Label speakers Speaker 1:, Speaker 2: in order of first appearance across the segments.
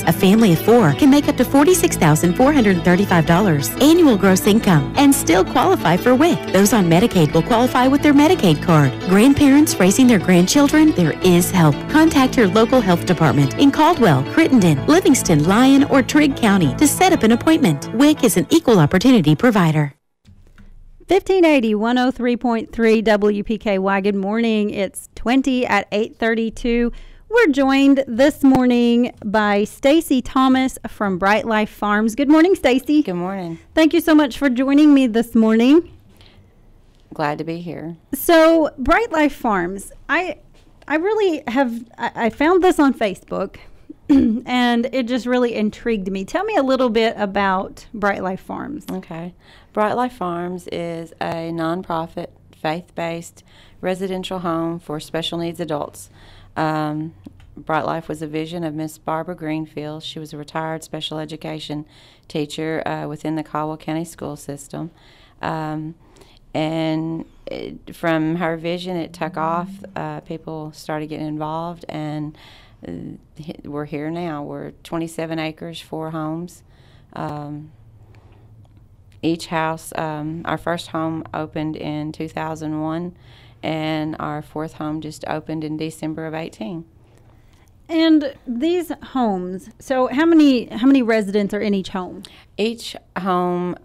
Speaker 1: A family of 4 can make up to $46,435 annual gross income and still qualify for WIC. Those on Medicaid will qualify with their Medicaid card. Grandparents raising their grandchildren, there is help. Contact your local health department in Caldwell, Crittenden, Livingston, Lyon, or Trigg County to set up an appointment. WIC is an equal opportunity provider.
Speaker 2: 1580 103.3 WPKY. Good morning. It's 20 at 8:32. We're joined this morning by Stacy Thomas from Bright Life Farms. Good morning, Stacy.
Speaker 3: Good morning.
Speaker 2: Thank you so much for joining me this morning.
Speaker 3: Glad to be here.
Speaker 2: So, Bright Life Farms, I really have, I found this on Facebook and it just really intrigued me. Tell me a little bit about Bright Life Farms.
Speaker 3: Okay. Bright Life Farms is a nonprofit, faith-based residential home for special needs adults. Bright Life was a vision of Miss Barbara Greenfield. She was a retired special education teacher within the Caldwell County school system. From her vision, it took off. People started getting involved, and we're here now. We're 27 acres, 4 homes. Each house, our first home opened in 2001, and our 4th home just opened in December of 18.
Speaker 2: And these homes, so how many residents are in each home?
Speaker 3: Each home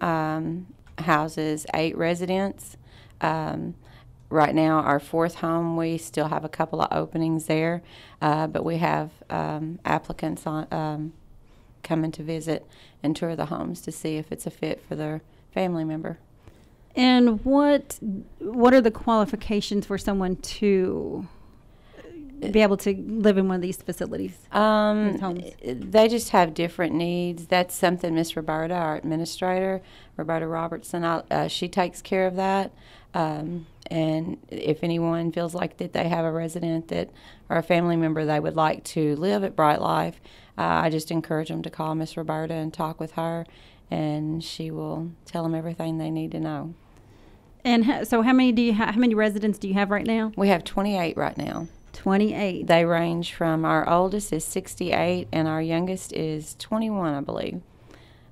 Speaker 3: houses 8 residents. Right now, our 4th home, we still have a couple of openings there, but we have applicants on coming to visit and tour the homes to see if it's a fit for their family member.
Speaker 2: And what are the qualifications for someone to be able to live in one of these facilities? These homes?
Speaker 3: They just have different needs. That's something Miss Roberta, our administrator, Roberta Robertson, she takes care of that. And if anyone feels like that they have a resident that or a family member they would like to live at Bright Life, I just encourage them to call Miss Roberta and talk with her, and she will tell them everything they need to know.
Speaker 2: And so how many residents do you have right now?
Speaker 3: We have 28 right now.
Speaker 2: 28.
Speaker 3: They range from, our oldest is 68 and our youngest is 21, I believe.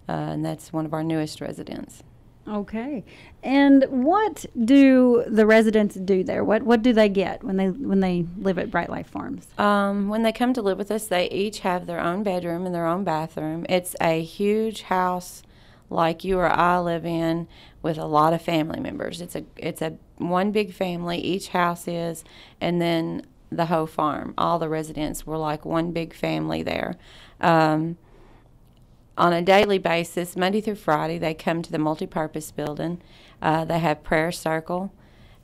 Speaker 3: And that's one of our newest residents.
Speaker 2: Okay. And what do the residents do there? What do they get when they live at Bright Life Farms?
Speaker 3: When they come to live with us, they each have their own bedroom and their own bathroom. It's a huge house like you or I live in with a lot of family members. It's a one big family, each house is, and then the whole farm. All the residents were like one big family there. On a daily basis, Monday through Friday, they come to the multipurpose building. They have prayer circle,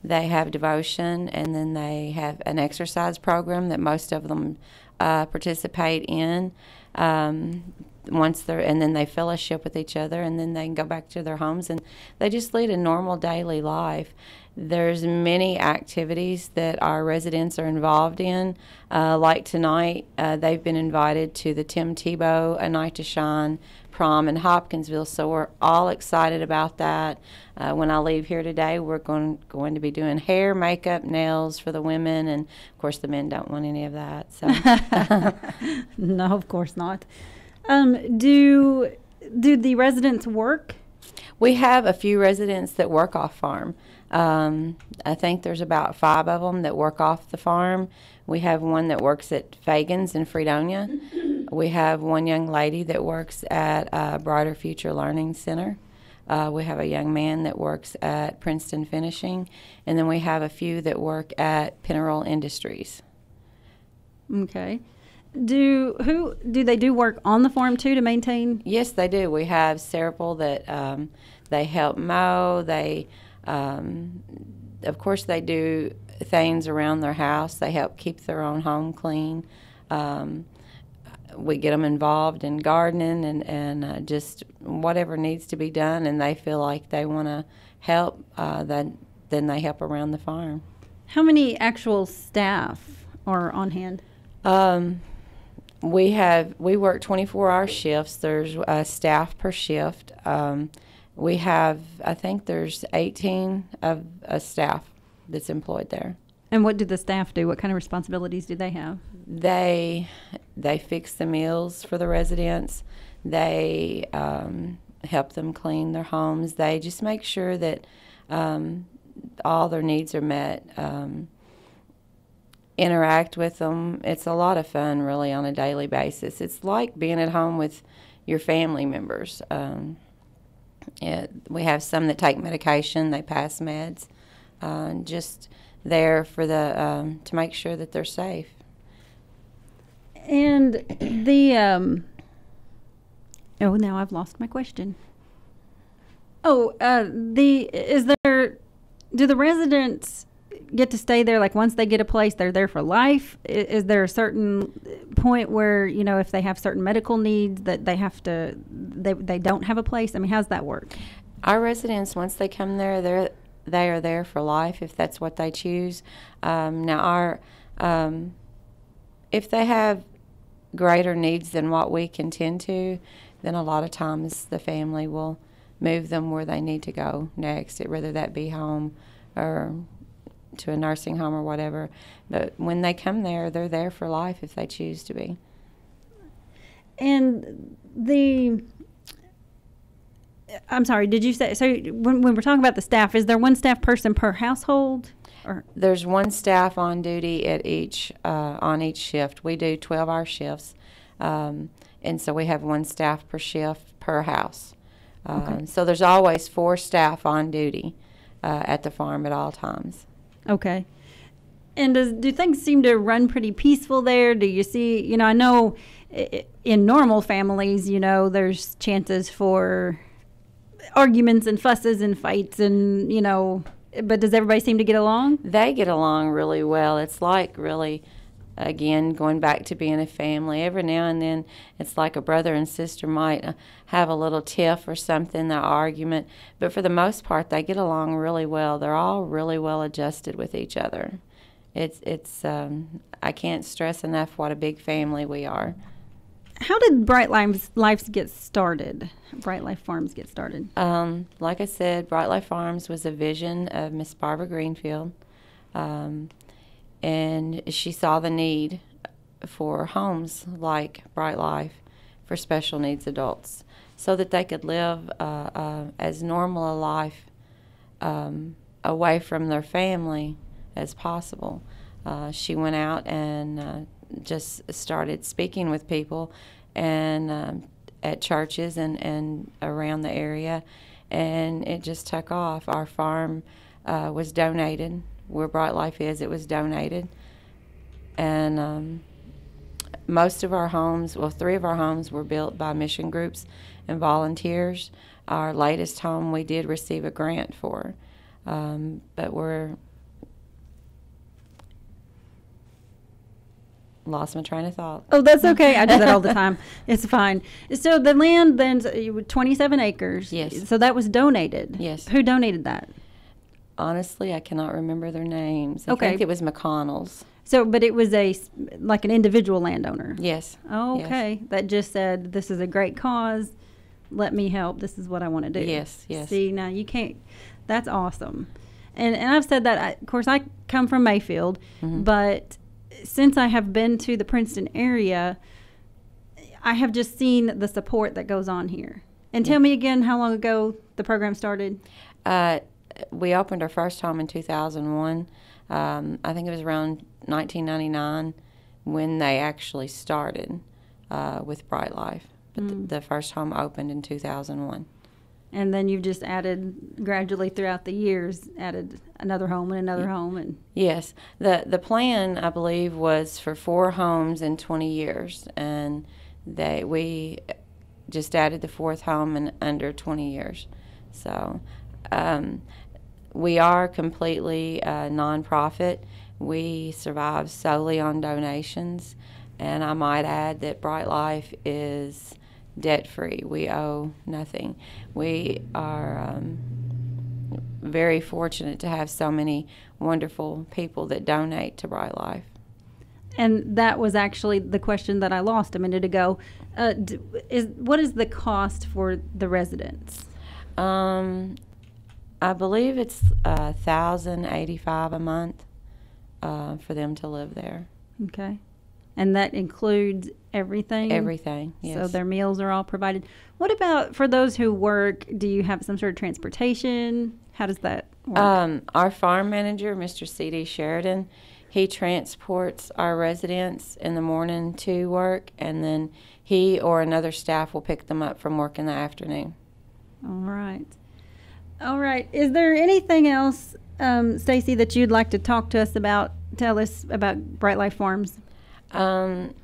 Speaker 3: they have devotion, and then they have an exercise program that most of them participate in. And then they fellowship with each other, and then they can go back to their homes, and they just lead a normal daily life. There's many activities that our residents are involved in. Like tonight, they've been invited to the Tim Tebow A Night to Shine prom in Hopkinsville, so we're all excited about that. When I leave here today, we're going to be doing hair, makeup, nails for the women, and of course the men don't want any of that. So.
Speaker 2: No, of course not. Do the residents work?
Speaker 3: We have a few residents that work off farm. I think there's about 5 of them that work off the farm. We have one that works at Fagan's in Fredonia. We have one young lady that works at Brighter Future Learning Center. We have a young man that works at Princeton Finishing. And then we have a few that work at Pinnaroll Industries.
Speaker 2: Okay. Do they do work on the farm too to maintain?
Speaker 3: Yes, they do. We have several that they help mow. They, of course, they do things around their house. They help keep their own home clean. We get them involved in gardening and just whatever needs to be done, and they feel like they want to help. Then they help around the farm.
Speaker 2: How many actual staff are on hand?
Speaker 3: We work 24-hour shifts. There's staff per shift. We have, I think there's 18 of a staff that's employed there.
Speaker 2: And what do the staff do? What kind of responsibilities do they have?
Speaker 3: They fix the meals for the residents. They help them clean their homes. They just make sure that all their needs are met. Interact with them. It's a lot of fun, really, on a daily basis. It's like being at home with your family members. We have some that take medication. They pass meds. Just there for the to make sure that they're safe.
Speaker 2: And the oh, now I've lost my question. Oh, do the residents get to stay there? Like, once they get a place, they're there for life? Is there a certain point where, if they have certain medical needs that they have to, they don't have a place? I mean, how's that work?
Speaker 3: Our residents, once they come there, they are there for life if that's what they choose. Now, if they have greater needs than what we can tend to, then a lot of times the family will move them where they need to go next, whether that be home or to a nursing home or whatever. But when they come there, they're there for life if they choose to be.
Speaker 2: And I'm sorry, did you say, so when we're talking about the staff, is there one staff person per household? Or?
Speaker 3: There's one staff on duty at on each shift. We do 12-hour shifts, and so we have one staff per shift per house.
Speaker 2: Okay.
Speaker 3: So there's always 4 staff on duty at the farm at all times.
Speaker 2: Okay. And do things seem to run pretty peaceful there? Do you see, I know in normal families, there's chances for arguments and fusses and fights and, but does everybody seem to get along?
Speaker 3: They get along really well. It's like really, again, going back to being a family. Every now and then it's like a brother and sister might have a little tiff or something, an argument. But for the most part, they get along really well. They're all really well adjusted with each other. It's I can't stress enough what a big family we are.
Speaker 2: How did Bright Life get started? Bright Life Farms get started?
Speaker 3: Like I said, Bright Life Farms was a vision of Miss Barbara Greenfield. And she saw the need for homes like Bright Life for special needs adults so that they could live as normal a life away from their family as possible. She went out and just started speaking with people and at churches and around the area, and it just took off. Our farm was donated. Where Bright Life is, it was donated. And most of our homes, 3 of our homes were built by mission groups and volunteers. Our latest home we did receive a grant for, but we're lost my train of thought.
Speaker 2: Oh, that's okay. I do that all the time. It's fine. So the land then, 27 acres.
Speaker 3: Yes.
Speaker 2: So that was donated.
Speaker 3: Yes.
Speaker 2: Who donated that?
Speaker 3: Honestly, I cannot remember their names.
Speaker 2: Okay.
Speaker 3: I think it was McConnell's.
Speaker 2: So, but it was like an individual landowner.
Speaker 3: Yes.
Speaker 2: Okay.
Speaker 3: Yes.
Speaker 2: That just said, this is a great cause. Let me help. This is what I want to do.
Speaker 3: Yes, yes.
Speaker 2: See, now you can't, that's awesome. And I've said that, of course, I come from Mayfield, but since I have been to the Princeton area, I have just seen the support that goes on here. And tell me again how long ago the program started.
Speaker 3: We opened our first home in 2001. I think it was around 1999 when they actually started with Bright Life. But the first home opened in 2001.
Speaker 2: And then you've just added gradually throughout the years, added another home and another home. And
Speaker 3: yes. The plan, I believe, was for 4 homes in 20 years. And we just added the 4th home in under 20 years. So we are completely nonprofit. We survive solely on donations. And I might add that Bright Life is debt-free. We owe nothing. We are very fortunate to have so many wonderful people that donate to Bright Life.
Speaker 2: And that was actually the question that I lost a minute ago. What is the cost for the residents?
Speaker 3: I believe it's $1,085 a month for them to live there.
Speaker 2: Okay. And that includes everything?
Speaker 3: Everything, yes.
Speaker 2: So their meals are all provided. What about for those who work? Do you have some sort of transportation? How does that work?
Speaker 3: Our farm manager, Mr. C.D. Sheridan, he transports our residents in the morning to work, and then he or another staff will pick them up from work in the afternoon.
Speaker 2: All right. All right. Is there anything else, Stacy, that you'd like to talk to us about? Tell us about Bright Life Farms.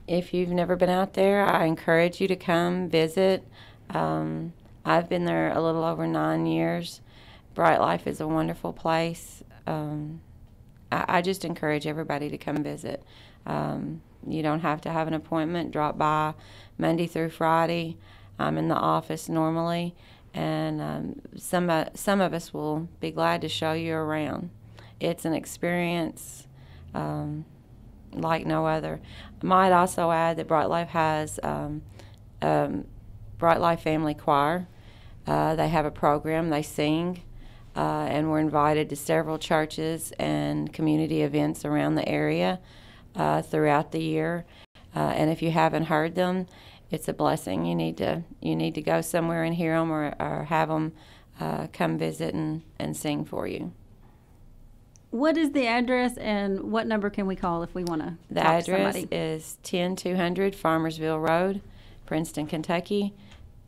Speaker 3: If you've never been out there, I encourage you to come visit. I've been there a little over 9 years. Bright Life is a wonderful place. I just encourage everybody to come visit. You don't have to have an appointment. Drop by Monday through Friday. I'm in the office normally, and some of us will be glad to show you around. It's an experience like no other. I might also add that Bright Life has Bright Life Family Choir. They have a program. They sing, and we're invited to several churches and community events around the area throughout the year. And if you haven't heard them, it's a blessing. You need to go somewhere and hear them, or have them come visit and sing for you.
Speaker 2: What is the address, and what number can we call if we want to talk to somebody?
Speaker 3: The address is 10200 Farmersville Road, Princeton, Kentucky.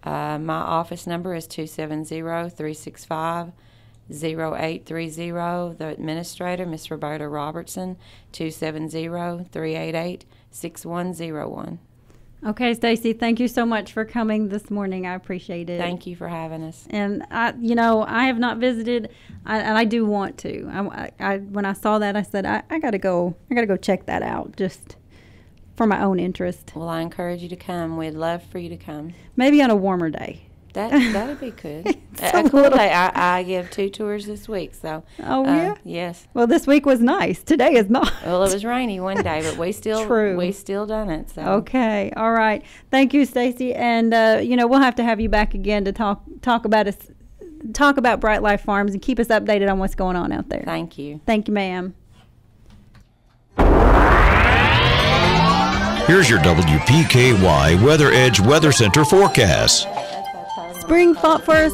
Speaker 3: My office number is 270-365-0830. The administrator, Miss Roberta Robertson, 270-388-6101.
Speaker 2: Okay, Stacy, thank you so much for coming this morning. I appreciate it.
Speaker 3: Thank you for having us.
Speaker 2: And I have not visited, and I do want to. When I saw that, I said I gotta go check that out, just for my own interest.
Speaker 3: Well, I encourage you to come. We'd love for you to come.
Speaker 2: Maybe on a warmer day.
Speaker 3: That'd be good. A cool day. I give 2 tours this week, so.
Speaker 2: Oh yeah.
Speaker 3: Yes.
Speaker 2: Well, this week was nice. Today is not.
Speaker 3: Well, it was rainy one day, but we still done it. So.
Speaker 2: Okay. All right. Thank you, Stacy. And we'll have to have you back again to talk about Bright Life Farms and keep us updated on what's going on out there.
Speaker 3: Thank you.
Speaker 2: Thank you, ma'am.
Speaker 4: Here's your WPKY Weather Edge Weather Center forecast.
Speaker 2: Spring fought for us